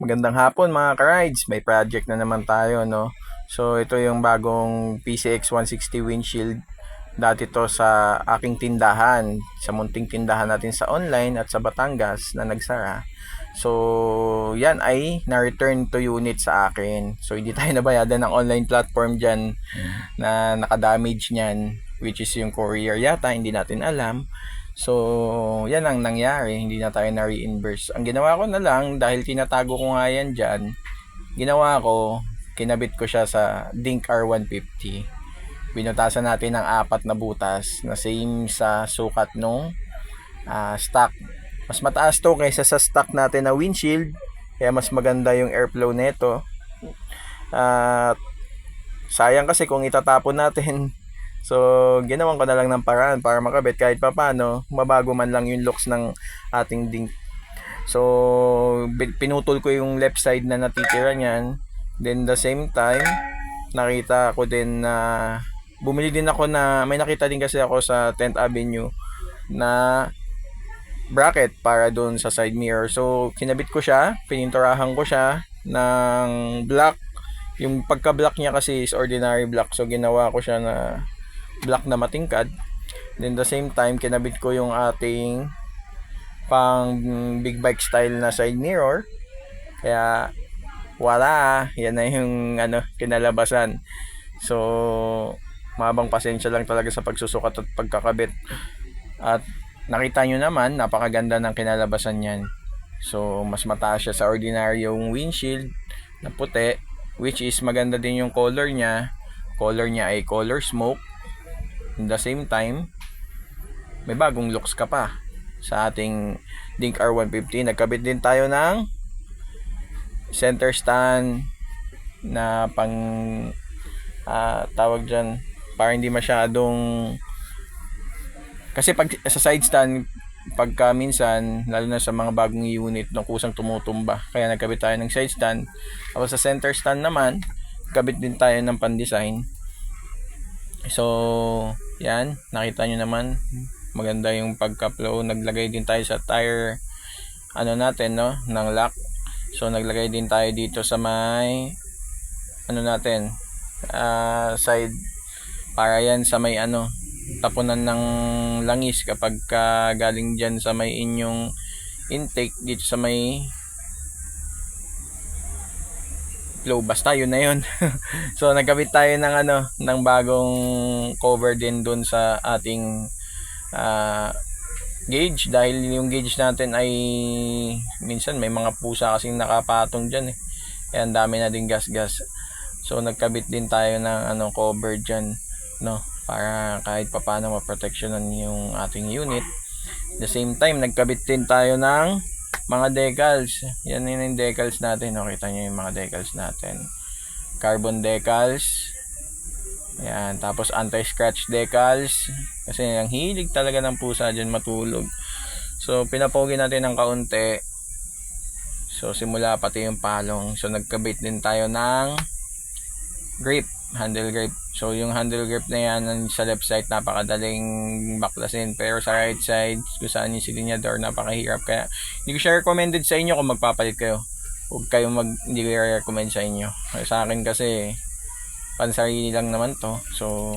Magandang hapon mga ka-rides, may project na naman tayo, no? So ito yung bagong PCX 160 windshield. Dati to sa aking tindahan, sa munting tindahan natin sa online at sa Batangas na nagsara. So yan ay na-return to unit sa akin. So hindi tayo nabayadan ng online platform dyan na nakadamage niyan, which is yung courier yata, hindi natin alam. So, yan ang nangyari. Hindi na tayo na-reimburse. Ang ginawa ko na lang, dahil tinatago ko nga yan dyan, ginawa ko, kinabit ko siya sa Dink R150. Binutasan natin ng 4 na butas na same sa sukat nung stock. Mas mataas to kaysa sa stock natin na windshield. Kaya mas maganda yung airflow nito. At sayang kasi kung itatapon natin. So, ginawan ko na lang ng paraan para makabit kahit papano, mabago man lang yung looks ng ating dink. So, pinutol ko yung left side na natitira niyan. Then, the same time, nakita ko din na bumili din ako na, may nakita din kasi ako sa 10th Avenue na bracket para doon sa side mirror. So, kinabit ko siya, pininturahan ko siya ng black. Yung pagka-black niya kasi is ordinary black. So, ginawa ko siya na black na matingkad. Then the same time, kinabit ko yung ating pang big bike style na side mirror. Kaya wala, yan na yung kinalabasan. So, mabang pasensya lang talaga sa pagsusukat at pagkakabit. At nakita nyo naman, napakaganda ng kinalabasan yan. So, mas mataas siya sa ordinary yung windshield na puti, which is maganda din yung color niya. Color niya ay color smoke. In the same time, may bagong looks ka pa sa ating Dink R150. Nagkabit din tayo ng center stand na pang tawag dyan, para hindi masyadong, kasi pag sa side stand, pagka minsan, lalo na sa mga bagong unit, ng kusang tumutumba, kaya nagkabit tayo ng side stand. Tapos sa center stand naman, kabit din tayo ng pan-design. So, yan, nakita nyo naman, maganda yung pagka-flow. Naglagay din tayo sa tire natin, no, ng lock. So, naglagay din tayo dito sa may natin, side, para yan sa may tapunan ng langis kapag galing dyan sa may inyong intake, dito sa may flow, basta yun na yun. So nagkabit tayo ng ng bagong cover din dun sa ating gauge, dahil yung gauge natin ay minsan may mga pusa kasing nakapatong dyan kaya ang dami na din gas. So nagkabit din tayo ng cover dyan, no, para kahit papano maproteksyonan yung ating unit. The same time, nagkabit din tayo ng mga decals. Yan yung decals natin. Nakita nyo yung mga decals natin. Carbon decals. Yan. Tapos anti-scratch decals. Kasi ang hilig talaga ng pusa dyan matulog. So pinapogi natin ng kaunti. So simula pati yung palong. So nagkabit din tayo ng grip, handle grip. So yung handle grip na yan sa left side, napakadaling baklasin, pero sa right side kung saan yung silinyador, napakahirap. Kaya hindi ko siya recommended sa inyo kung magpapalit kayo. Huwag kayong hindi ko recommend sa inyo. Sa akin kasi pansarili lang naman to, so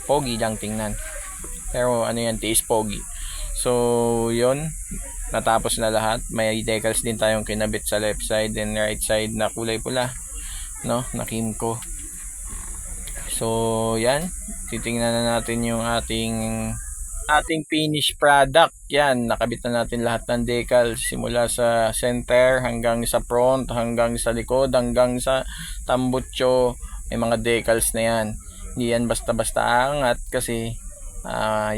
pogi lang tingnan, pero yan, tiis pogi. So yun, natapos na lahat. May decals din tayong kinabit sa left side and right side na kulay pula, no, na Kimco. So yan, titingnan na natin yung ating finished product. Yan, nakabit na natin lahat ng decals, simula sa center hanggang sa front, hanggang sa likod, hanggang sa tambutso. May mga decals na yan. Hindi yan basta-basta angat, kasi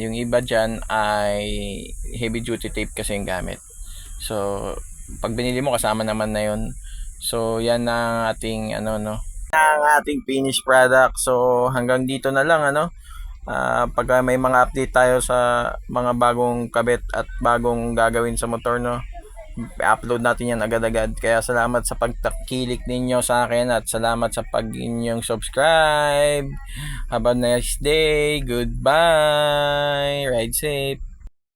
yung iba dyan ay heavy duty tape kasi yung gamit. So pag binili mo, kasama naman na yun. So yan ang ating ang ating finished product. So hanggang dito na lang pag may mga update tayo sa mga bagong kabit at bagong gagawin sa motor, no, i-upload natin yan agad-agad. Kaya salamat sa pagtakilik ninyo sa akin at salamat sa pag-inyong subscribe. Have a nice day. Goodbye. Ride safe.